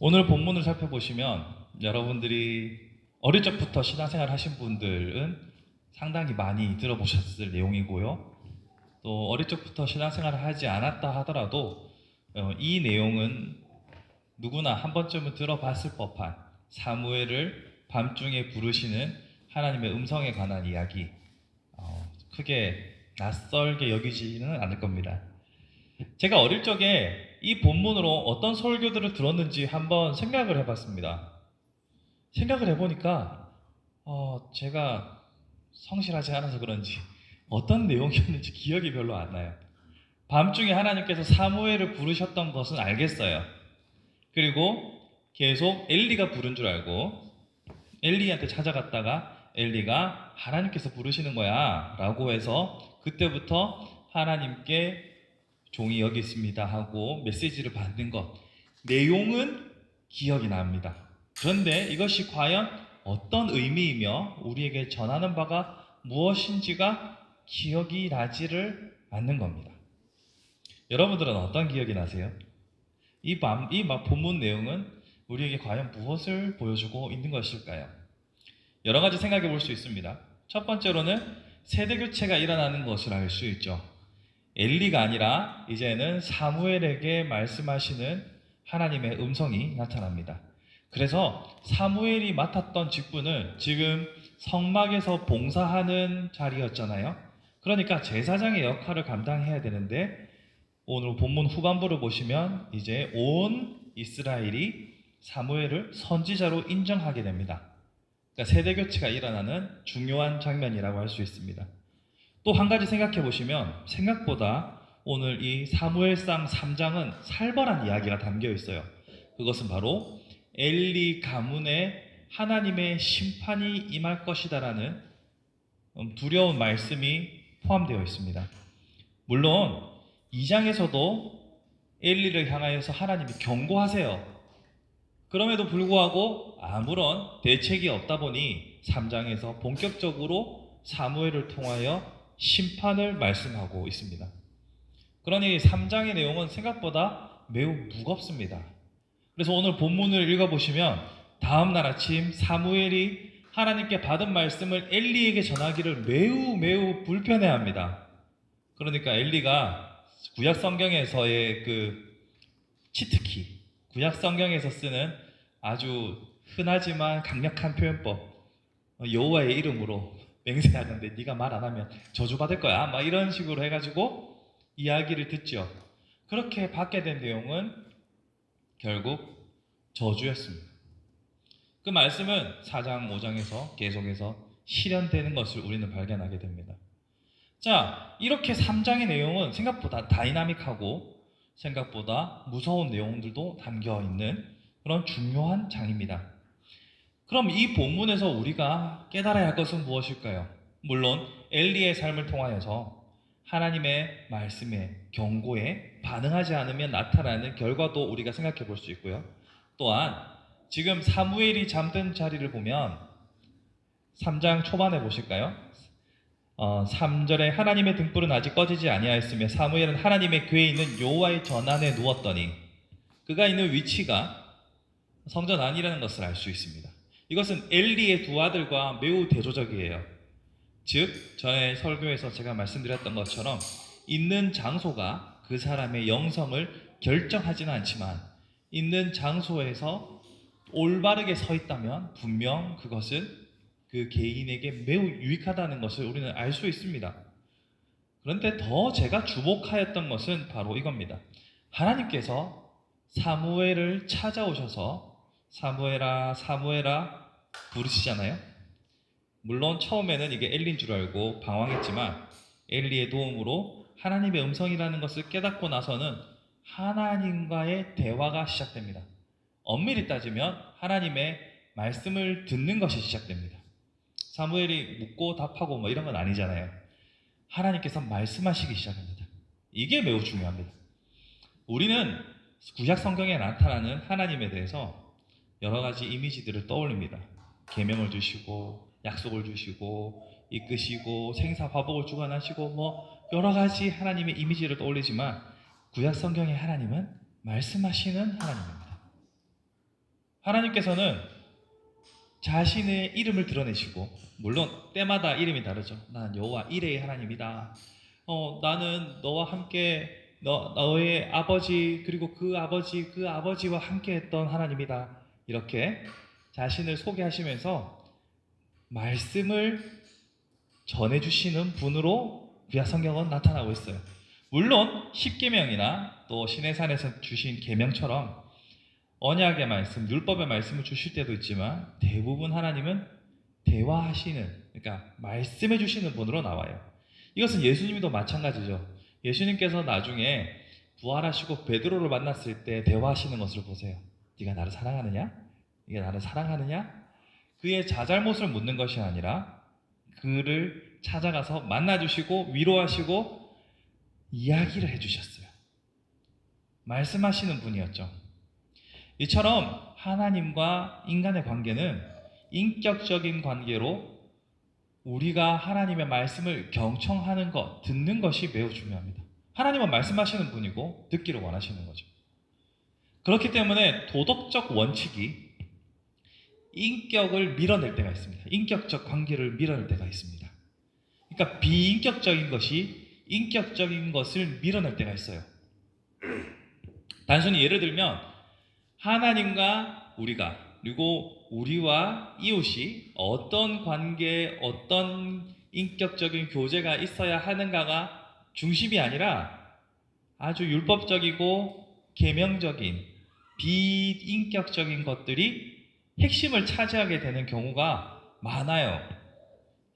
오늘 본문을 살펴보시면 여러분들이 어릴 적부터 신앙생활 하신 분들은 상당히 많이 들어보셨을 내용이고요. 또 어릴 적부터 신앙생활을 하지 않았다 하더라도 이 내용은 누구나 한 번쯤은 들어봤을 법한 사무엘을 밤중에 부르시는 하나님의 음성에 관한 이야기, 크게 낯설게 여기지는 않을 겁니다. 제가 어릴 적에 이 본문으로 어떤 설교들을 들었는지 한번 생각을 해봤습니다. 생각을 해보니까 제가 성실하지 않아서 그런지 어떤 내용이었는지 기억이 별로 안 나요. 밤중에 하나님께서 사무엘을 부르셨던 것은 알겠어요. 그리고 계속 엘리가 부른 줄 알고 엘리한테 찾아갔다가 엘리가 하나님께서 부르시는 거야 라고 해서 그때부터 하나님께 종이 여기 있습니다 하고 메시지를 받는 것, 내용은 기억이 납니다. 그런데 이것이 과연 어떤 의미이며 우리에게 전하는 바가 무엇인지가 기억이 나지를 않는 겁니다. 여러분들은 어떤 기억이 나세요? 이 본문 내용은 우리에게 과연 무엇을 보여주고 있는 것일까요? 여러 가지 생각해 볼 수 있습니다. 첫 번째로는 세대 교체가 일어나는 것을 알 수 있죠. 엘리가 아니라 이제는 사무엘에게 말씀하시는 하나님의 음성이 나타납니다. 그래서 사무엘이 맡았던 직분은 지금 성막에서 봉사하는 자리였잖아요. 그러니까 제사장의 역할을 감당해야 되는데 오늘 본문 후반부를 보시면 이제 온 이스라엘이 사무엘을 선지자로 인정하게 됩니다. 그러니까 세대 교체가 일어나는 중요한 장면이라고 할 수 있습니다. 또 한 가지 생각해 보시면 생각보다 오늘 이 사무엘상 3장은 살벌한 이야기가 담겨 있어요. 그것은 바로 엘리 가문에 하나님의 심판이 임할 것이다라는 두려운 말씀이 포함되어 있습니다. 물론 2장에서도 엘리를 향하여서 하나님이 경고하세요. 그럼에도 불구하고 아무런 대책이 없다 보니 3장에서 본격적으로 사무엘을 통하여 심판을 말씀하고 있습니다. 그러니 3장의 내용은 생각보다 매우 무겁습니다. 그래서 오늘 본문을 읽어보시면 다음날 아침 사무엘이 하나님께 받은 말씀을 엘리에게 전하기를 매우 불편해합니다. 그러니까 엘리가 구약 성경에서의 그 치트키, 구약 성경에서 쓰는 아주 흔하지만 강력한 표현법, 여호와의 이름으로 맹세하는데 네가 말 안 하면 저주받을 거야. 막 이런 식으로 해가지고 이야기를 듣죠. 그렇게 받게 된 내용은 결국 저주였습니다. 그 말씀은 4장, 5장에서 계속해서 실현되는 것을 우리는 발견하게 됩니다. 자, 이렇게 3장의 내용은 생각보다 다이나믹하고 생각보다 무서운 내용들도 담겨 있는 그런 중요한 장입니다. 그럼 이 본문에서 우리가 깨달아야 할 것은 무엇일까요? 물론 엘리의 삶을 통하여서 하나님의 말씀에, 경고에 반응하지 않으면 나타나는 결과도 우리가 생각해 볼 수 있고요. 또한 지금 사무엘이 잠든 자리를 보면 3장 초반에 보실까요? 3절에 하나님의 등불은 아직 꺼지지 아니하였으며 사무엘은 하나님의 궤에 있는 여호와의 전안에 누웠더니 그가 있는 위치가 성전 안이라는 것을 알 수 있습니다. 이것은 엘리의 두 아들과 매우 대조적이에요. 즉 전에 설교에서 제가 말씀드렸던 것처럼 있는 장소가 그 사람의 영성을 결정하지는 않지만 있는 장소에서 올바르게 서 있다면 분명 그것은 그 개인에게 매우 유익하다는 것을 우리는 알 수 있습니다. 그런데 더 제가 주목하였던 것은 바로 이겁니다. 하나님께서 사무엘을 찾아오셔서 사무엘아 사무엘아 부르시잖아요. 물론 처음에는 이게 엘리인 줄 알고 방황했지만 엘리의 도움으로 하나님의 음성이라는 것을 깨닫고 나서는 하나님과의 대화가 시작됩니다. 엄밀히 따지면 하나님의 말씀을 듣는 것이 시작됩니다. 사무엘이 묻고 답하고 뭐 이런 건 아니잖아요. 하나님께서 말씀하시기 시작합니다. 이게 매우 중요합니다. 우리는 구약 성경에 나타나는 하나님에 대해서 여러 가지 이미지들을 떠올립니다. 계명을 주시고 약속을 주시고 이끄시고 생사화복을 주관하시고 뭐 여러 가지 하나님의 이미지를 떠올리지만 구약 성경의 하나님은 말씀하시는 하나님입니다. 하나님께서는 자신의 이름을 드러내시고, 물론 때마다 이름이 다르죠. 난 여호와 이레의 하나님이다. 나는 너와 함께 너의 아버지 그리고 그 아버지 그 아버지와 함께 했던 하나님이다. 이렇게 자신을 소개하시면서 말씀을 전해주시는 분으로 구약 성경은 나타나고 있어요. 물론 십계명이나 또 시내산에서 주신 계명처럼 언약의 말씀, 율법의 말씀을 주실 때도 있지만 대부분 하나님은 대화하시는, 그러니까 말씀해 주시는 분으로 나와요. 이것은 예수님도 마찬가지죠. 예수님께서 나중에 부활하시고 베드로를 만났을 때 대화하시는 것을 보세요. 네가 나를 사랑하느냐? 네가 나를 사랑하느냐? 그의 자잘못을 묻는 것이 아니라 그를 찾아가서 만나주시고 위로하시고 이야기를 해주셨어요. 말씀하시는 분이었죠. 이처럼 하나님과 인간의 관계는 인격적인 관계로 우리가 하나님의 말씀을 경청하는 것, 듣는 것이 매우 중요합니다. 하나님은 말씀하시는 분이고 듣기를 원하시는 거죠. 그렇기 때문에 도덕적 원칙이 인격을 밀어낼 때가 있습니다. 인격적 관계를 밀어낼 때가 있습니다. 그러니까 비인격적인 것이 인격적인 것을 밀어낼 때가 있어요. 단순히 예를 들면 하나님과 우리가, 그리고 우리와 이웃이 어떤 관계, 어떤 인격적인 교제가 있어야 하는가가 중심이 아니라 아주 율법적이고 계명적인 비인격적인 것들이 핵심을 차지하게 되는 경우가 많아요.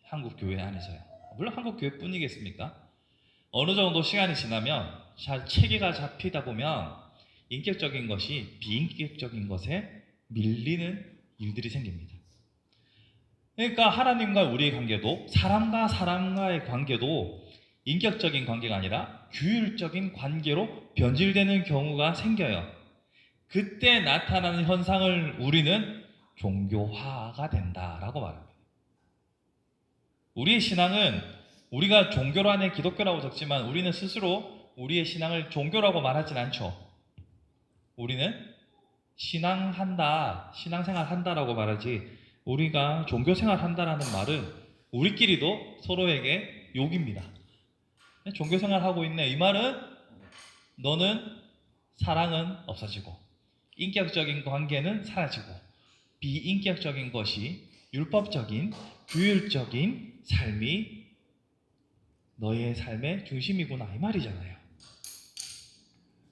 한국 교회 안에서요. 물론 한국 교회뿐이겠습니까? 어느 정도 시간이 지나면 잘 체계가 잡히다 보면 인격적인 것이 비인격적인 것에 밀리는 일들이 생깁니다. 그러니까 하나님과 우리의 관계도, 사람과 사람과의 관계도 인격적인 관계가 아니라 규율적인 관계로 변질되는 경우가 생겨요. 그때 나타나는 현상을 우리는 종교화가 된다라고 말합니다. 우리의 신앙은, 우리가 종교로 안에 기독교라고 적지만 우리는 스스로 우리의 신앙을 종교라고 말하진 않죠. 우리는 신앙한다, 신앙생활 한다라고 말하지, 우리가 종교생활 한다라는 말은 우리끼리도 서로에게 욕입니다. 종교생활 하고 있네, 이 말은 너는 사랑은 없어지고 인격적인 관계는 사라지고 비인격적인 것이, 율법적인 규율적인 삶이 너의 삶의 중심이구나, 이 말이잖아요.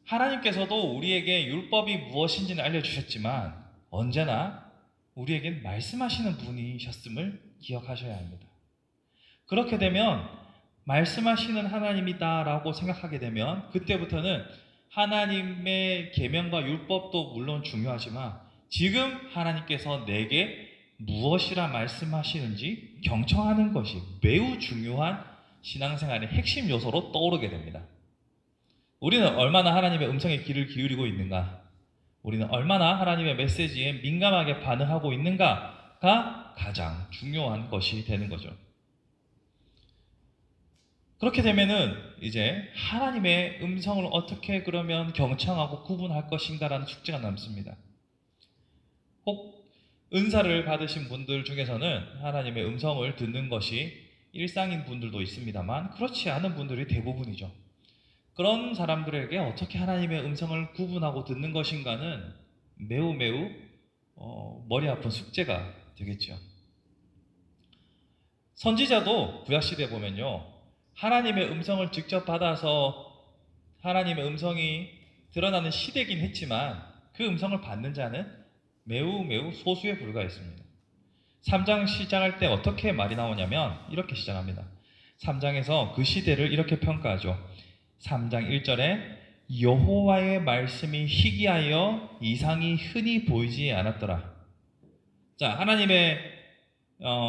하나님께서도 우리에게 율법이 무엇인지는 알려주셨지만 언제나 우리에겐 말씀하시는 분이셨음을 기억하셔야 합니다. 그렇게 되면 말씀하시는 하나님이다라고 생각하게 되면 그때부터는 하나님의 계명과 율법도 물론 중요하지만 지금 하나님께서 내게 무엇이라 말씀하시는지 경청하는 것이 매우 중요한 신앙생활의 핵심 요소로 떠오르게 됩니다. 우리는 얼마나 하나님의 음성에 귀를 기울이고 있는가? 우리는 얼마나 하나님의 메시지에 민감하게 반응하고 있는가가 가장 중요한 것이 되는 거죠. 그렇게 되면은 이제 하나님의 음성을 어떻게 그러면 경청하고 구분할 것인가라는 숙제가 남습니다. 혹 은사를 받으신 분들 중에서는 하나님의 음성을 듣는 것이 일상인 분들도 있습니다만 그렇지 않은 분들이 대부분이죠. 그런 사람들에게 어떻게 하나님의 음성을 구분하고 듣는 것인가는 매우 머리 아픈 숙제가 되겠죠. 선지자도 구약시대에 보면요, 하나님의 음성을 직접 받아서 하나님의 음성이 드러나는 시대긴 했지만 그 음성을 받는 자는 매우 소수에 불과했습니다. 3장 시작할 때 어떻게 말이 나오냐면 이렇게 시작합니다. 3장에서 그 시대를 이렇게 평가하죠. 3장 1절에 여호와의 말씀이 희귀하여 이상이 흔히 보이지 않았더라. 자, 하나님의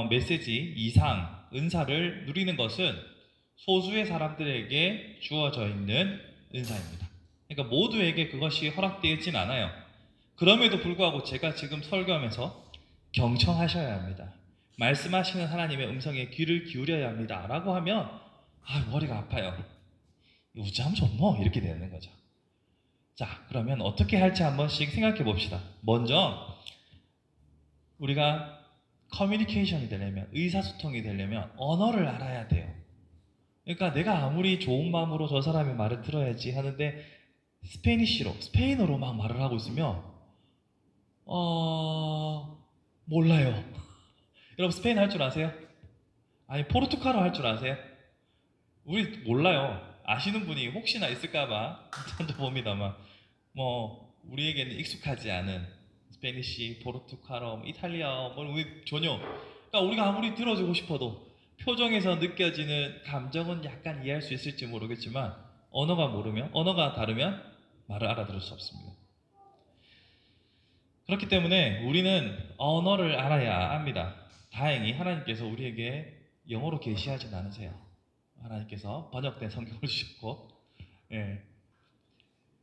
메시지, 이상, 은사를 누리는 것은 소수의 사람들에게 주어져 있는 은사입니다. 그러니까 모두에게 그것이 허락되어 있진 않아요. 그럼에도 불구하고 제가 지금 설교하면서 경청하셔야 합니다. 말씀하시는 하나님의 음성에 귀를 기울여야 합니다. 라고 하면 머리가 아파요. 우짜하면 좋노? 이렇게 되는 거죠. 자, 그러면 어떻게 할지 한 번씩 생각해 봅시다. 먼저 우리가 커뮤니케이션이 되려면, 의사소통이 되려면 언어를 알아야 돼요. 그러니까 내가 아무리 좋은 마음으로 저 사람의 말을 들어야지 하는데 스페인어로 막 말을 하고 있으면 몰라요. 여러분 스페인 할 줄 아세요? 아니 포르투갈어 할 줄 아세요? 우리 몰라요. 아시는 분이 혹시나 있을까봐 찾아봅니다만 뭐 우리에게는 익숙하지 않은 스페니쉬, 포르투갈어, 이탈리아어 뭐 우리 전혀 그러니까 우리가 아무리 들어주고 싶어도 표정에서 느껴지는 감정은 약간 이해할 수 있을지 모르겠지만 언어가 다르면 말을 알아들을 수 없습니다. 그렇기 때문에 우리는 언어를 알아야 합니다. 다행히 하나님께서 우리에게 영어로 계시하진 않으세요. 하나님께서 번역된 성경을 주셨고, 예.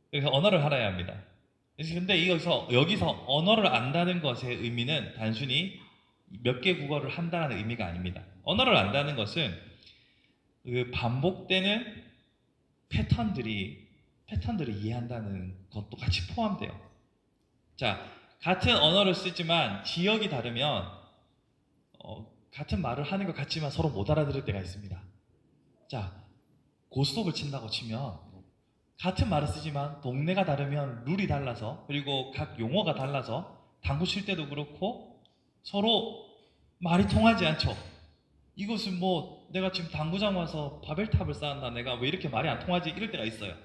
그래서 언어를 알아야 합니다. 근데 여기서 언어를 안다는 것의 의미는 단순히 몇 개 국어를 한다는 의미가 아닙니다. 언어를 안다는 것은 그 반복되는 패턴들을 이해한다는 것도 같이 포함돼요. 자, 같은 언어를 쓰지만 지역이 다르면 같은 말을 하는 것 같지만 서로 못 알아들을 때가 있습니다. 자, 고스톱을 친다고 치면 같은 말을 쓰지만 동네가 다르면 룰이 달라서 그리고 각 용어가 달라서 당구 칠 때도 그렇고 서로 말이 통하지 않죠. 이것은 뭐 내가 지금 당구장 와서 바벨탑을 쌓았나 내가 왜 이렇게 말이 안 통하지 이럴 때가 있어요.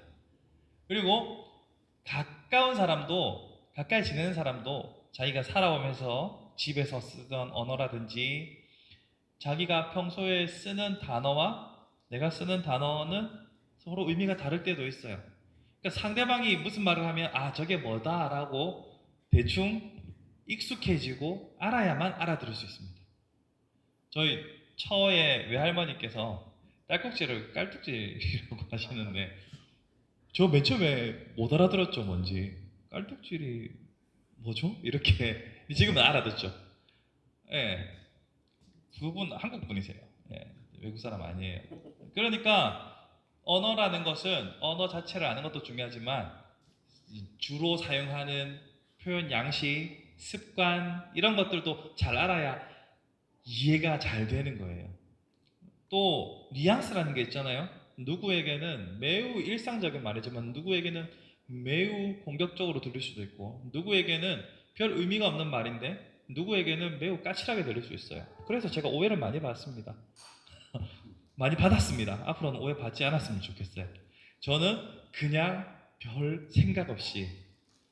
그리고 가까이 지내는 사람도 자기가 살아오면서 집에서 쓰던 언어라든지 자기가 평소에 쓰는 단어와 내가 쓰는 단어는 서로 의미가 다를 때도 있어요. 그러니까 상대방이 무슨 말을 하면 저게 뭐다라고 대충 익숙해지고 알아야만 알아들을 수 있습니다. 저희 처의 외할머니께서 딸꾹질을 깔뚝질이라고 하시는데 저 맨 처음에 못 알아들었죠. 뭔지 깔뚝질이 뭐죠? 이렇게 지금은 알아듣죠. 예, 그분 한국 분이세요. 예, 외국 사람 아니에요. 그러니까 언어라는 것은 언어 자체를 아는 것도 중요하지만 주로 사용하는 표현 양식, 습관 이런 것들도 잘 알아야 이해가 잘 되는 거예요. 또 뉘앙스라는 게 있잖아요. 누구에게는 매우 일상적인 말이지만 누구에게는 매우 공격적으로 들릴 수도 있고 누구에게는 별 의미가 없는 말인데 누구에게는 매우 까칠하게 들릴 수 있어요. 그래서 제가 오해를 많이 받습니다. 많이 받았습니다. 앞으로는 오해 받지 않았으면 좋겠어요. 저는 그냥 별 생각 없이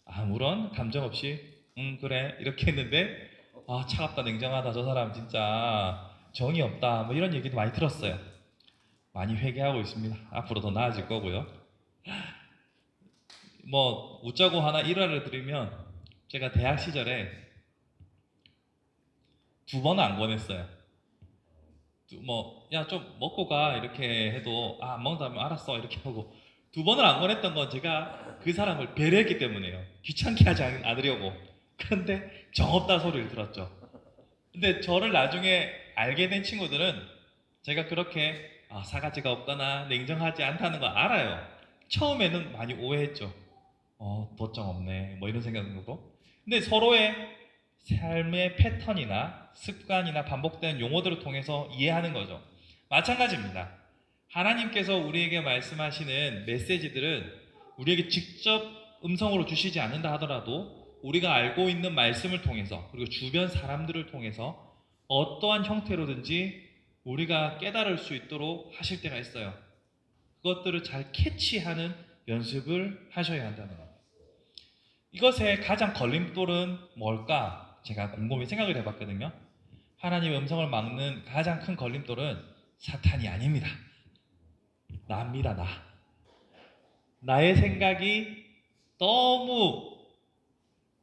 아무런 감정 없이 그래 이렇게 했는데 차갑다 냉정하다 저 사람 진짜 정이 없다 뭐 이런 얘기도 많이 들었어요. 많이 회개하고 있습니다. 앞으로 더 나아질 거고요. 뭐 웃자고 하나 일화를 드리면 제가 대학 시절에 2번은 안 권했어요. 뭐 야 좀 먹고 가 이렇게 해도 안 먹는다면 알았어 이렇게 하고 2번을 안 권했던 건 제가 그 사람을 배려했기 때문에요. 귀찮게 하지 않으려고. 그런데 정없다 소리를 들었죠. 근데 저를 나중에 알게 된 친구들은 제가 그렇게 사가지가 없거나 냉정하지 않다는 거 알아요. 처음에는 많이 오해했죠. 도점 없네 뭐 이런 생각은 들고. 근데 서로의 삶의 패턴이나 습관이나 반복되는 용어들을 통해서 이해하는 거죠. 마찬가지입니다. 하나님께서 우리에게 말씀하시는 메시지들은 우리에게 직접 음성으로 주시지 않는다 하더라도 우리가 알고 있는 말씀을 통해서 그리고 주변 사람들을 통해서 어떠한 형태로든지 우리가 깨달을 수 있도록 하실 때가 있어요. 그것들을 잘 캐치하는 연습을 하셔야 한다는 겁니다. 이것의 가장 걸림돌은 뭘까? 제가 곰곰이 생각을 해봤거든요. 하나님의 음성을 막는 가장 큰 걸림돌은 사탄이 아닙니다. 나입니다, 나. 나의 생각이 너무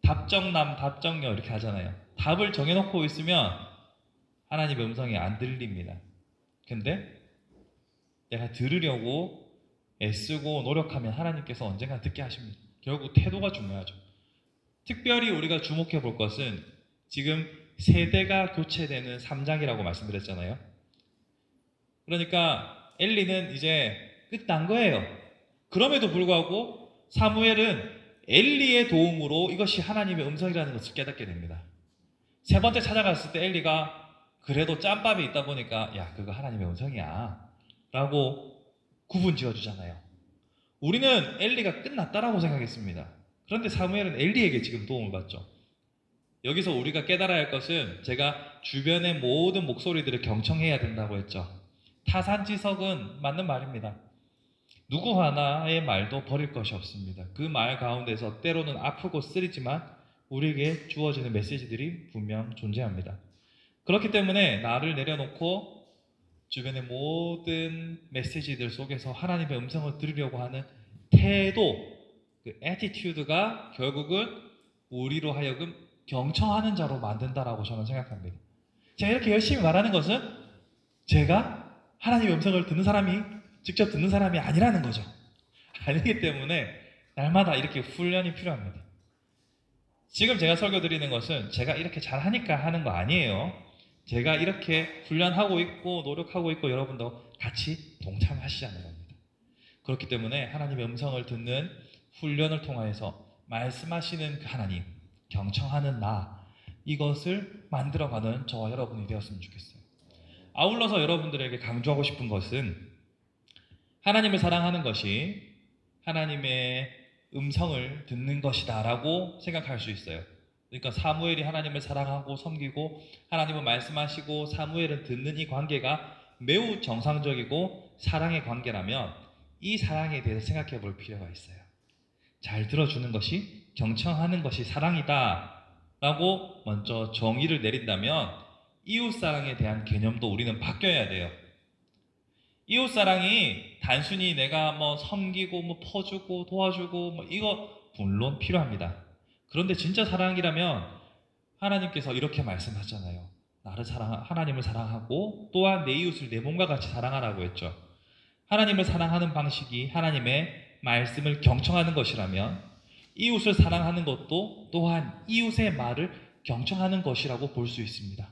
답정남, 답정여 이렇게 하잖아요. 답을 정해놓고 있으면 하나님의 음성이 안 들립니다. 근데 내가 들으려고 애쓰고 노력하면 하나님께서 언젠가 듣게 하십니다. 결국 태도가 중요하죠. 특별히 우리가 주목해 볼 것은 지금 세대가 교체되는 3장이라고 말씀드렸잖아요. 그러니까 엘리는 이제 끝난 거예요. 그럼에도 불구하고 사무엘은 엘리의 도움으로 이것이 하나님의 음성이라는 것을 깨닫게 됩니다. 세 번째 찾아갔을 때 엘리가 그래도 짬밥이 있다 보니까 야 그거 하나님의 음성이야 라고 구분 지어주잖아요. 우리는 엘리가 끝났다라고 생각했습니다. 그런데 사무엘은 엘리에게 지금 도움을 받죠. 여기서 우리가 깨달아야 할 것은 제가 주변의 모든 목소리들을 경청해야 된다고 했죠. 타산지석은 맞는 말입니다. 누구 하나의 말도 버릴 것이 없습니다. 그 말 가운데서 때로는 아프고 쓰리지만 우리에게 주어지는 메시지들이 분명 존재합니다. 그렇기 때문에 나를 내려놓고 주변의 모든 메시지들 속에서 하나님의 음성을 들으려고 하는 태도, 그 애티튜드가 결국은 우리로 하여금 경청하는 자로 만든다라고 저는 생각합니다. 제가 이렇게 열심히 말하는 것은 제가 하나님의 음성을 듣는 사람이 직접 듣는 사람이 아니라는 거죠. 아니기 때문에 날마다 이렇게 훈련이 필요합니다. 지금 제가 설교 드리는 것은 제가 이렇게 잘하니까 하는 거 아니에요. 제가 이렇게 훈련하고 있고 노력하고 있고 여러분도 같이 동참하시자는 겁니다. 그렇기 때문에 하나님의 음성을 듣는 훈련을 통하여서 말씀하시는 그 하나님, 경청하는 나, 이것을 만들어가는 저와 여러분이 되었으면 좋겠어요. 아울러서 여러분들에게 강조하고 싶은 것은 하나님을 사랑하는 것이 하나님의 음성을 듣는 것이다 라고 생각할 수 있어요. 그러니까 사무엘이 하나님을 사랑하고 섬기고 하나님은 말씀하시고 사무엘은 듣는 이 관계가 매우 정상적이고 사랑의 관계라면 이 사랑에 대해서 생각해 볼 필요가 있어요. 잘 들어주는 것이 경청하는 것이 사랑이다 라고 먼저 정의를 내린다면 이웃사랑에 대한 개념도 우리는 바뀌어야 돼요. 이웃사랑이 단순히 내가 뭐 섬기고 뭐 퍼주고 도와주고 뭐 이거 물론 필요합니다. 그런데 진짜 사랑이라면 하나님께서 이렇게 말씀하잖아요. 하나님을 사랑하고 또한 내 이웃을 내 몸과 같이 사랑하라고 했죠. 하나님을 사랑하는 방식이 하나님의 말씀을 경청하는 것이라면 이웃을 사랑하는 것도 또한 이웃의 말을 경청하는 것이라고 볼 수 있습니다.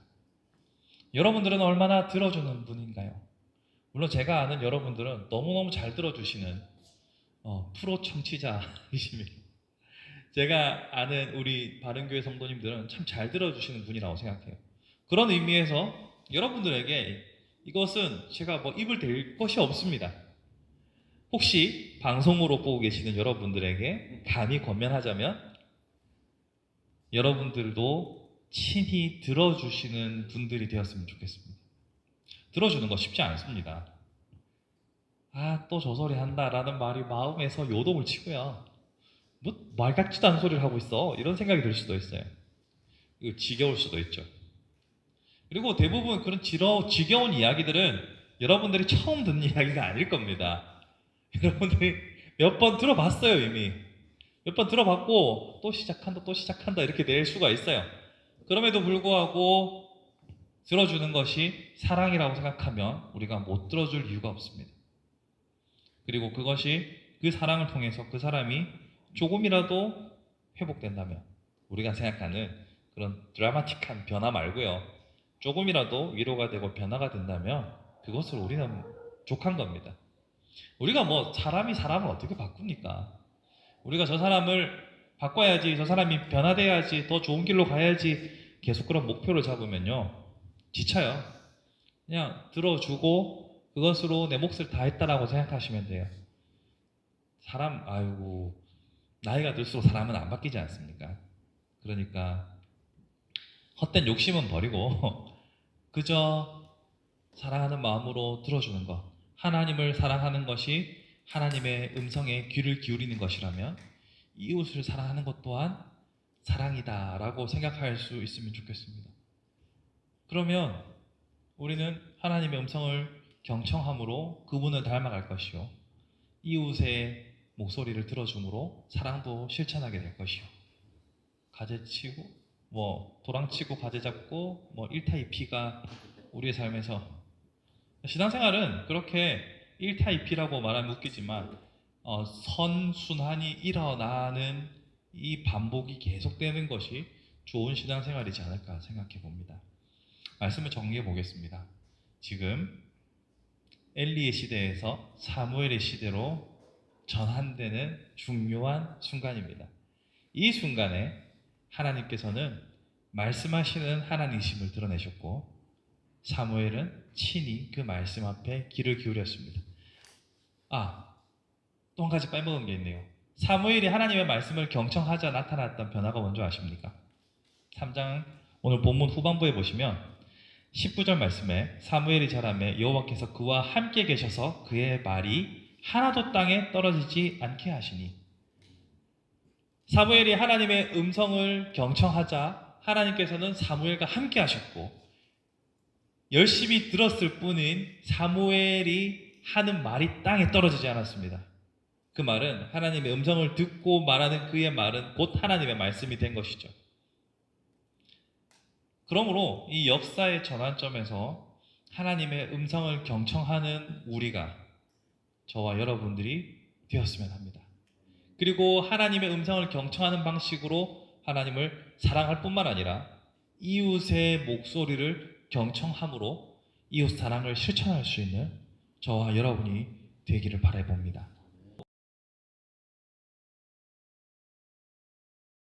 여러분들은 얼마나 들어주는 분인가요? 물론 제가 아는 여러분들은 너무너무 잘 들어주시는 프로 청취자이십니다. 제가 아는 우리 바른교회 성도님들은 참 잘 들어주시는 분이라고 생각해요. 그런 의미에서 여러분들에게 이것은 제가 뭐 입을 댈 것이 없습니다. 혹시 방송으로 보고 계시는 여러분들에게 감히 권면하자면 여러분들도 친히 들어주시는 분들이 되었으면 좋겠습니다. 들어주는 거 쉽지 않습니다. 아, 또 저 소리 한다라는 말이 마음에서 요동을 치고요. 뭐 말 같지도 않은 소리를 하고 있어. 이런 생각이 들 수도 있어요. 이거 지겨울 수도 있죠. 그리고 대부분 그런 지겨운 이야기들은 여러분들이 처음 듣는 이야기가 아닐 겁니다. 여러분들이 몇 번 들어봤어요, 이미. 몇 번 들어봤고 또 시작한다 이렇게 낼 수가 있어요. 그럼에도 불구하고 들어주는 것이 사랑이라고 생각하면 우리가 못 들어줄 이유가 없습니다. 그리고 그것이 그 사랑을 통해서 그 사람이 조금이라도 회복된다면 우리가 생각하는 그런 드라마틱한 변화 말고요. 조금이라도 위로가 되고 변화가 된다면 그것을 우리는 족한 겁니다. 우리가 뭐 사람이 사람을 어떻게 바꿉니까? 우리가 저 사람을 바꿔야지, 저 사람이 변화돼야지, 더 좋은 길로 가야지 계속 그런 목표를 잡으면요. 지쳐요. 그냥 들어주고 그것으로 내 몫을 다했다라고 생각하시면 돼요. 아이고, 나이가 들수록 사람은 안 바뀌지 않습니까? 그러니까 헛된 욕심은 버리고 그저 사랑하는 마음으로 들어주는 것, 하나님을 사랑하는 것이 하나님의 음성에 귀를 기울이는 것이라면 이웃을 사랑하는 것 또한 사랑이다라고 생각할 수 있으면 좋겠습니다. 그러면 우리는 하나님의 음성을 경청함으로 그분을 닮아갈 것이요, 이웃의 목소리를 들어줌으로 사랑도 실천하게 될 것이요, 가재치고 도랑치고 가재 잡고 1타2피가 우리의 삶에서, 신앙생활은 그렇게 1타2피라고 말하면 웃기지만 선순환이 일어나는 이 반복이 계속되는 것이 좋은 신앙생활이지 않을까 생각해 봅니다. 말씀을 정리해 보겠습니다. 지금 엘리의 시대에서 사무엘의 시대로 전환되는 중요한 순간입니다. 이 순간에 하나님께서는 말씀하시는 하나님이심을 드러내셨고 사무엘은 친히 그 말씀 앞에 귀를 기울였습니다. 또 한 가지 빼먹은 게 있네요. 사무엘이 하나님의 말씀을 경청하자 나타났던 변화가 뭔지 아십니까? 3장 오늘 본문 후반부에 보시면 19절 말씀에 사무엘이 자라매 여호와께서 그와 함께 계셔서 그의 말이 하나도 땅에 떨어지지 않게 하시니, 사무엘이 하나님의 음성을 경청하자 하나님께서는 사무엘과 함께 하셨고 열심히 들었을 뿐인 사무엘이 하는 말이 땅에 떨어지지 않았습니다. 그 말은 하나님의 음성을 듣고 말하는 그의 말은 곧 하나님의 말씀이 된 것이죠. 그러므로 이 역사의 전환점에서 하나님의 음성을 경청하는 우리가, 저와 여러분들이 되었으면 합니다. 그리고 하나님의 음성을 경청하는 방식으로 하나님을 사랑할 뿐만 아니라 이웃의 목소리를 경청함으로 이웃 사랑을 실천할 수 있는 저와 여러분이 되기를 바라봅니다.